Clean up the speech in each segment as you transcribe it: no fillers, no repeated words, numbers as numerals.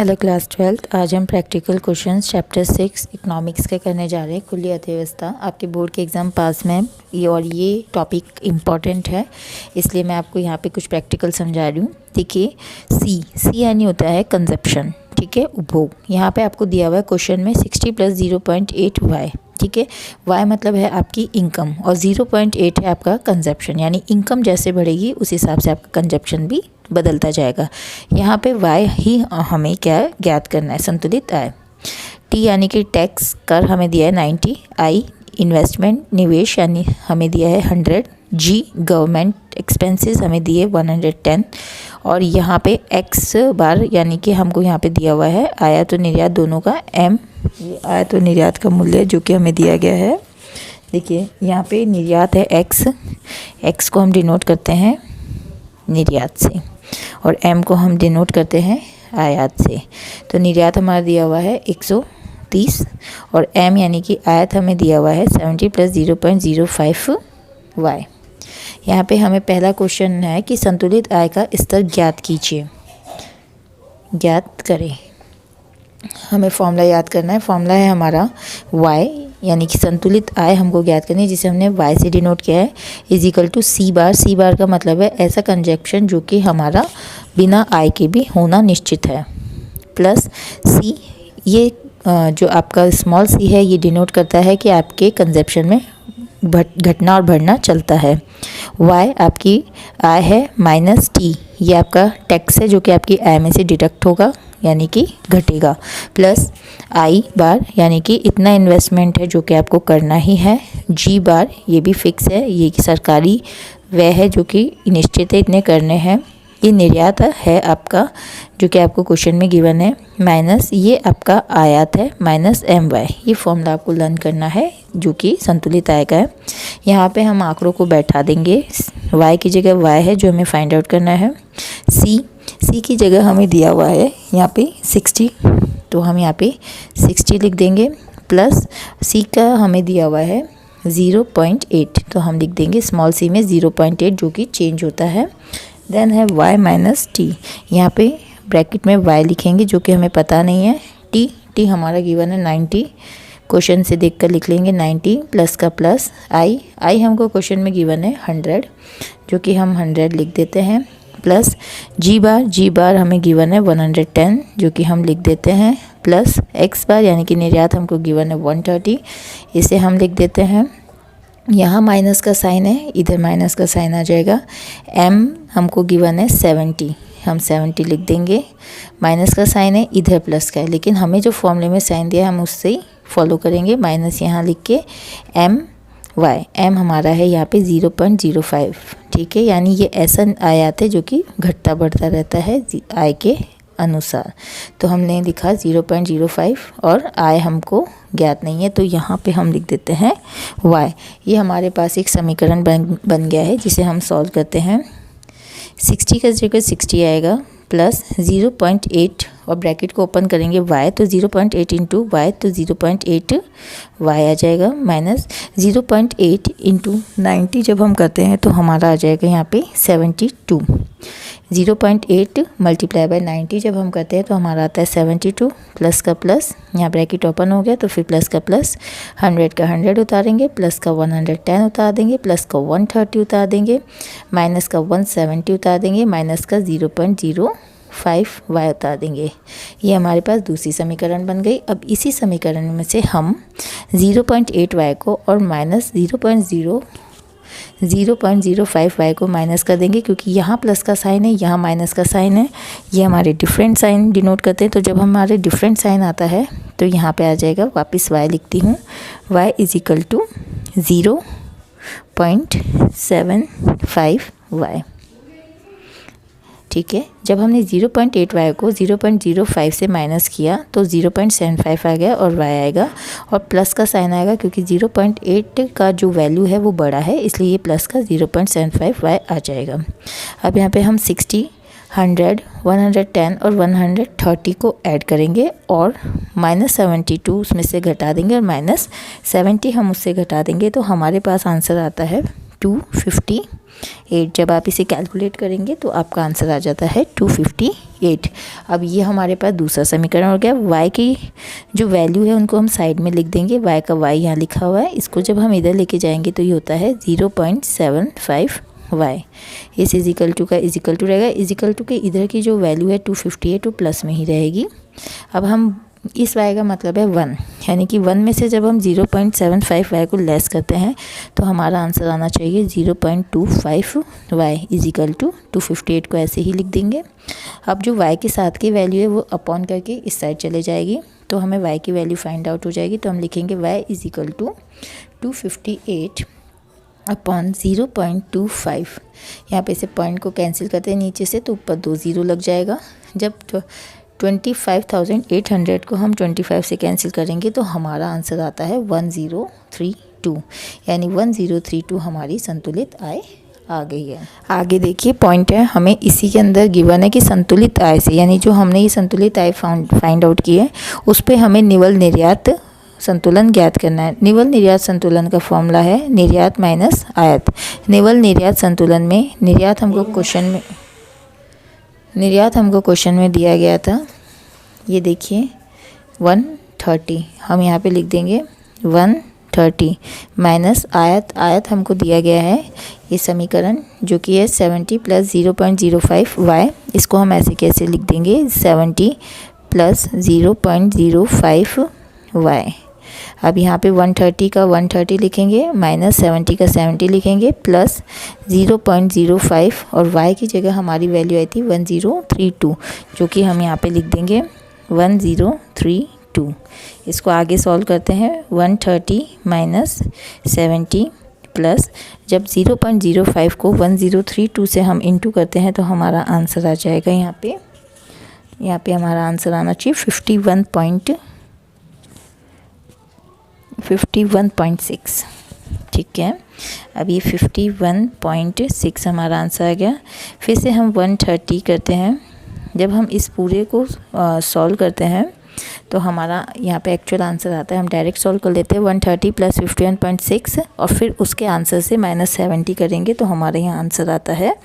Hello class 12th। आज हम practical questions chapter 6 economics के करने जा रहे हैं। कुल्ली अर्थव्यवस्था आपके बोर्ड के एग्ज़ाम पास में ये टॉपिक इम्पॉर्टेंट है, इसलिए मैं आपको यहाँ पे कुछ प्रैक्टिकल समझा रही हूँ। देखिए सी यानी होता है कंजप्शन, ठीक है, उपभोग। यहाँ पे आपको दिया हुआ है क्वेश्चन में 60 + 0.8 वाई, ठीक है। वाई मतलब है आपकी इनकम और 0.8 है आपका कंजप्शन, यानी इनकम जैसे बढ़ेगी उस हिसाब से आपका कंजप्शन भी बदलता जाएगा। यहाँ पे वाई ही हमें क्या ज्ञात करना है, संतुलित आय। टी यानी कि टैक्स कर हमें दिया है 90, आई इन्वेस्टमेंट निवेश यानी हमें दिया है 100, जी गवर्नमेंट एक्सपेंसेस हमें दिए 110 और यहाँ पे एक्स बार यानी कि हमको यहाँ पे दिया हुआ है आयात और निर्यात दोनों का एम, ये आयात और निर्यात का मूल्य जो कि हमें दिया गया है। देखिए यहाँ पे निर्यात है एक्स को हम डिनोट करते हैं निर्यात से और एम को हम डिनोट करते हैं आयात से। तो निर्यात हमारा दिया हुआ है 130 और एम यानी कि आयात हमें दिया हुआ है 70 + 0.05 वाई। यहाँ पे हमें पहला क्वेश्चन है कि संतुलित आय का स्तर ज्ञात कीजिए, ज्ञात करें। हमें फॉर्मूला याद करना है। फॉर्मूला है हमारा y यानी कि संतुलित आय हमको ज्ञात करनी है, जिसे हमने y से डिनोट किया है, = सी बार। सी बार का मतलब है ऐसा कंजक्शन जो कि हमारा बिना आय के भी होना निश्चित है, प्लस सी, ये जो आपका स्मॉल सी है ये डिनोट करता है कि आपके कंजप्शन में घटना और बढ़ना चलता है। y आपकी आय है माइनस टी, ये आपका टैक्स है जो कि आपकी आय में से डिडक्ट होगा यानी कि घटेगा, प्लस आई बार यानी कि इतना इन्वेस्टमेंट है जो कि आपको करना ही है। जी बार ये भी फिक्स है, ये सरकारी व्यय है जो कि निश्चित है, इतने करने हैं। ये निर्यात है आपका जो कि आपको क्वेश्चन में गिवन है, माइनस ये आपका आयात है माइनस एम वाई। ये फॉर्मूला आपको लर्न करना है जो कि संतुलित आय का है। यहाँ पे हम आंकड़ों को बैठा देंगे, y की जगह y है जो हमें फाइंड आउट करना है। सी की जगह हमें दिया हुआ है यहाँ पे 60, तो हम यहाँ पे 60 लिख देंगे, प्लस सी का हमें दिया हुआ है 0.8, तो हम लिख देंगे स्मॉल सी में 0.8 जो कि चेंज होता है। देन है y माइनस टी, यहाँ पे ब्रैकेट में y लिखेंगे जो कि हमें पता नहीं है। टी हमारा गिवन है 90, क्वेश्चन से देखकर लिख लेंगे 90, प्लस का प्लस आई हमको क्वेश्चन में गिवन है 100 जो कि हम 100 लिख देते हैं, प्लस जी बार हमें गिवन है 110 जो कि हम लिख देते हैं, प्लस एक्स बार यानी कि निर्यात हमको गिवन है 130, इसे हम लिख देते हैं। यहाँ माइनस का साइन है, इधर माइनस का साइन आ जाएगा। एम हमको गिवन है 70, हम 70 लिख देंगे, माइनस का साइन है, इधर प्लस का है, लेकिन हमें जो फॉर्मूले में साइन दिया है हम उससे ही फॉलो करेंगे। माइनस यहाँ लिख के एम हमारा है यहाँ पे 0.05, ठीक है, यानी ये ऐसा आयात है जो कि घटता बढ़ता रहता है आय के अनुसार। तो हमने लिखा 0.05 और आय हमको ज्ञात नहीं है, तो यहाँ पे हम लिख देते हैं y। ये हमारे पास एक समीकरण बन गया है जिसे हम सॉल्व करते हैं। 60 का जगह 60 आएगा, प्लस 0.8 और ब्रैकेट को ओपन करेंगे y, तो 0.8 इंटू वाई, तो 0.8 y आ जाएगा, माइनस 0.8 इंटू 90 जब हम करते हैं तो हमारा आ जाएगा यहाँ पे 72। 0.8 मल्टीप्लाई बाय 90 जब हम करते हैं तो हमारा आता है 72, प्लस का प्लस, यहाँ ब्रैकेट ओपन हो गया तो फिर प्लस का प्लस, 100 का 100 उतारेंगे, प्लस का 110 उतार देंगे, प्लस का 130 उतार देंगे, माइनस का 170 उतार देंगे, माइनस का 0.05 वाई उतार देंगे। ये हमारे पास दूसरी समीकरण बन गई। अब इसी समीकरण में से हम 0.8 वाई को और माइनस 0.05 वाई को माइनस कर देंगे, क्योंकि यहाँ प्लस का साइन है, यहाँ माइनस का साइन है, ये हमारे डिफरेंट साइन डिनोट करते हैं। तो जब हमारे डिफरेंट साइन आता है तो यहाँ पे आ जाएगा, वापस y लिखती हूँ, y = 0.75 वाई, ठीक है। जब हमने 0.8 वाई को 0.05 से माइनस किया तो 0.75 आ गया और y आएगा और प्लस का साइन आएगा, क्योंकि 0.8 का जो वैल्यू है वो बड़ा है, इसलिए ये प्लस का 0.75 y आ जाएगा। अब यहाँ पे हम 60, 100, 110 और 130 को ऐड करेंगे और -72 उसमें से घटा देंगे और -70 हम उससे घटा देंगे, तो हमारे पास आंसर आता है 258। जब आप इसे कैलकुलेट करेंगे तो आपका आंसर आ जाता है 258। अब ये हमारे पास दूसरा समीकरण हो गया। y की जो वैल्यू है उनको हम साइड में लिख देंगे। y का y यहाँ लिखा हुआ है, इसको जब हम इधर लेके जाएंगे तो ये होता है 0.75 y। इस इजिकल टू का इजिकल टू रहेगा, इजिकल टू के इधर की जो वैल्यू है 258 वो प्लस में ही रहेगी। अब हम इस y का मतलब है 1, यानी कि 1 में से जब हम 0.75 y को लेस करते हैं तो हमारा आंसर आना चाहिए 0.25 y इजिकल टू 258 को ऐसे ही लिख देंगे। अब जो y के साथ की वैल्यू है वो अपॉन करके इस साइड चले जाएगी तो हमें y की वैल्यू फाइंड आउट हो जाएगी। तो हम लिखेंगे y इजिकल टू 258 अपॉन 0.25। यहाँ पे से पॉइंट को कैंसिल करते हैं नीचे से तो ऊपर 2 0 लग जाएगा। जब 25,800 को हम 25 से कैंसिल करेंगे तो हमारा आंसर आता है 1032, यानी 1032 हमारी संतुलित आय आ गई है। आगे देखिए पॉइंट है, हमें इसी के अंदर गिवन है कि संतुलित आय से, यानी जो हमने ये संतुलित आय फाइंड आउट की है उस पे हमें निवल निर्यात संतुलन ज्ञात करना है। निवल निर्यात संतुलन का फॉर्मूला है निर्यात माइनस आयात। निवल निर्यात संतुलन में निर्यात हमको क्वेश्चन में दिया गया था, ये देखिए 130, हम यहाँ पे लिख देंगे 130 माइनस आयत हमको दिया गया है ये समीकरण जो कि है 70 प्लस 0.05 y। इसको हम ऐसे कैसे लिख देंगे 70 प्लस 0.05 y। अब यहाँ पे 130 का 130 लिखेंगे, माइनस 70 का 70 लिखेंगे, प्लस 0.05 और y की जगह हमारी वैल्यू आई थी 1032 जो कि हम यहाँ पे लिख देंगे 1032। इसको आगे सॉल्व करते हैं। 130 माइनस 70 प्लस जब 0.05 को 1032 से हम इंटू करते हैं तो हमारा आंसर आ जाएगा यहाँ पे हमारा आंसर आना चाहिए 51.6। ठीक है, अब ये 51.6 हमारा आंसर आ गया। फिर से हम 130 करते हैं। जब हम इस पूरे को सॉल्व करते हैं तो हमारा यहाँ पे एक्चुअल आंसर आता है, हम डायरेक्ट सॉल्व कर लेते हैं। 130 प्लस 51.6 और फिर उसके आंसर से माइनस 70 करेंगे तो हमारे यहाँ आंसर आता है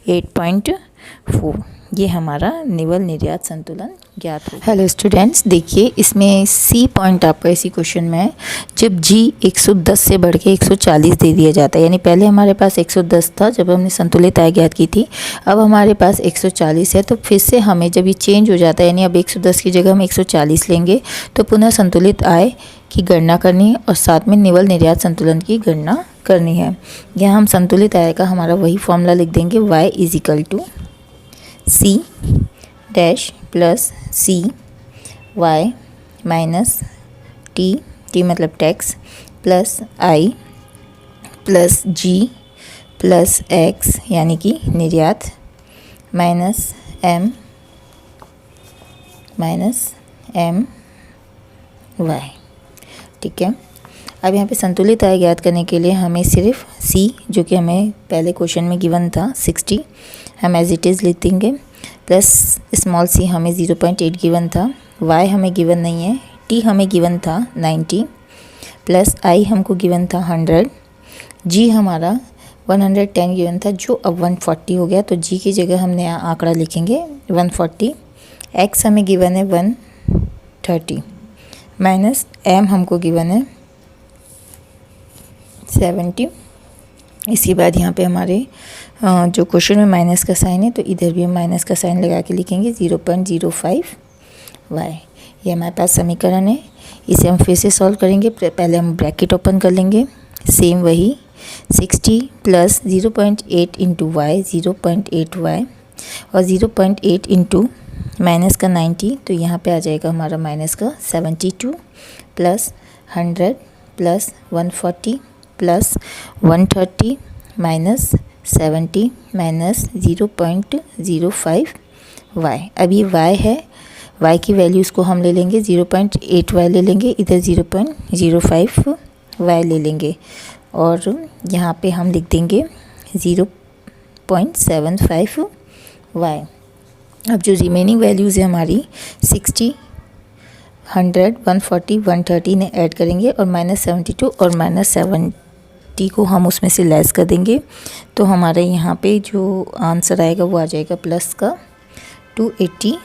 8.4। ये हमारा निवल निर्यात संतुलन ज्ञात हो। हेलो स्टूडेंट्स, देखिए इसमें सी पॉइंट आपका इसी क्वेश्चन में है। जब जी 110 से बढ़ के 140 दे दिया जाता है, यानी पहले हमारे पास 110 था जब हमने संतुलित आय ज्ञात की थी, अब हमारे पास 140 है। तो फिर से हमें जब ये चेंज हो जाता है, यानी अब 110 की जगह हम 140 लेंगे तो पुनः संतुलित आय की गणना करनी है और साथ में निवल निर्यात संतुलन की गणना करनी है। यहाँ हम संतुलित आय का हमारा वही फॉर्मूला लिख देंगे, y is equal to C dash plus C Y minus T मतलब tax plus I plus G plus X यानी कि निर्यात माइनस एम वाई। ठीक है, अब यहाँ पे संतुलित आय ज्ञात करने के लिए हमें सिर्फ c जो कि हमें पहले क्वेश्चन में गिवन था 60 हम एज इट इज़ लिख देंगे, प्लस स्मॉल c हमें 0.8 गिवन था, y हमें गिवन नहीं है, t हमें गिवन था 90 प्लस i हमको गिवन था 100, g हमारा 110 गिवन था जो अब 140 हो गया। तो g की जगह हम नया आंकड़ा लिखेंगे 140, x हमें गिवन है 130 माइनस m हमको गिवन है 70। इसके बाद यहाँ पे हमारे जो क्वेश्चन में माइनस का साइन है तो इधर भी हम माइनस का साइन लगा के लिखेंगे 0.05 y। ये हमारे पास समीकरण है, इसे हम फिर से सॉल्व करेंगे। पहले हम ब्रैकेट ओपन कर लेंगे, सेम वही 60 प्लस 0.8 इंटू वाई 0.8 y और 0.8 इंटू माइनस का 90 तो यहाँ पे आ जाएगा हमारा माइनस का 72 plus 100 plus 140 plus 130 minus 70 minus 0.05 y। अब ये y है, y की वैल्यूज़ को हम ले लेंगे 0.8 y ले लेंगे, इधर 0.05 y ले लेंगे और यहाँ पे हम लिख देंगे 0.75 y। अब जो रिमेनिंग वैल्यूज़ है हमारी 60 100 140 130 ने ऐड करेंगे और -72 और -70 280 को हम उसमें से लेस कर देंगे तो हमारे यहाँ पे जो आंसर आएगा वो आ जाएगा प्लस का 288।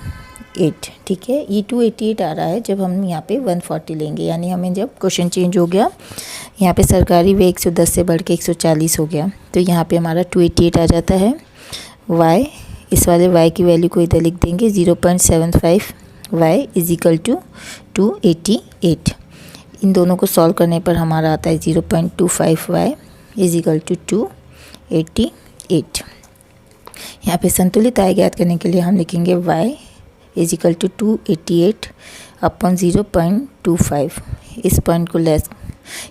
ठीक है, ये 288 आ रहा है जब हम यहाँ पे 140 लेंगे, यानी हमें जब क्वेश्चन चेंज हो गया, यहाँ पे सरकारी व्यय 110 से बढ़ के 140 हो गया, तो यहाँ पे हमारा 288 आ जाता है। y, इस वाले y की वैल्यू को इधर लिख देंगे 0.75 y इज इक्वल टू 288। इन दोनों को सॉल्व करने पर हमारा आता है 0.25 y इज इक्वल टू 288। यहाँ पे संतुलित आय ज्ञात करने के लिए हम लिखेंगे y is equal to 288 upon 0.25। इस पॉइंट को लेस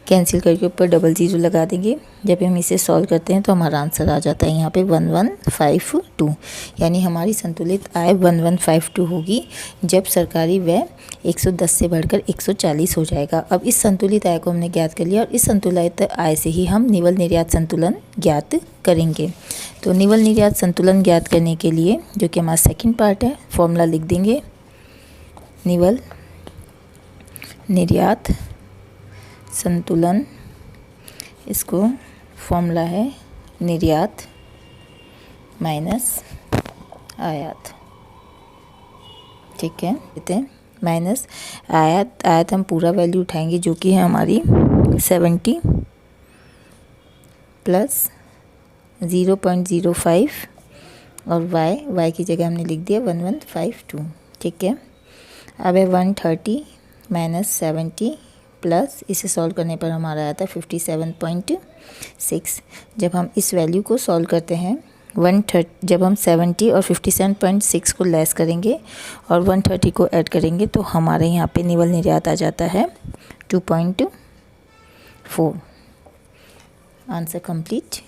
कैंसिल करके ऊपर डबल ज़ीरो लगा देंगे। जब हम इसे सॉल्व करते हैं तो हमारा आंसर आ जाता है यहाँ पे 1152, यानी हमारी संतुलित आय 1152 होगी जब सरकारी व्यय 110 से बढ़कर 140 हो जाएगा। अब इस संतुलित आय को हमने ज्ञात कर लिया और इस संतुलित आय से ही हम निवल निर्यात संतुलन ज्ञात करेंगे। तो निवल निर्यात संतुलन ज्ञात करने के लिए, जो कि हमारा सेकेंड पार्ट है, फॉर्मूला लिख देंगे। निवल निर्यात संतुलन, इसको फॉर्मूला है निर्यात माइनस आयात। ठीक है, कहते हैं माइनस आयात। आयात हम पूरा वैल्यू उठाएंगे जो कि है हमारी 70 प्लस 0.05 और y की जगह हमने लिख दिया 1152। ठीक है, अब है 130 माइनस 70 प्लस, इसे सॉल्व करने पर हमारा आता है 57.6। जब हम इस वैल्यू को सॉल्व करते हैं 130, जब हम 70 और 57.6 को लेस करेंगे और 130 को ऐड करेंगे तो हमारे यहाँ पे निवल निर्यात आ जाता है 2.4। Answer complete.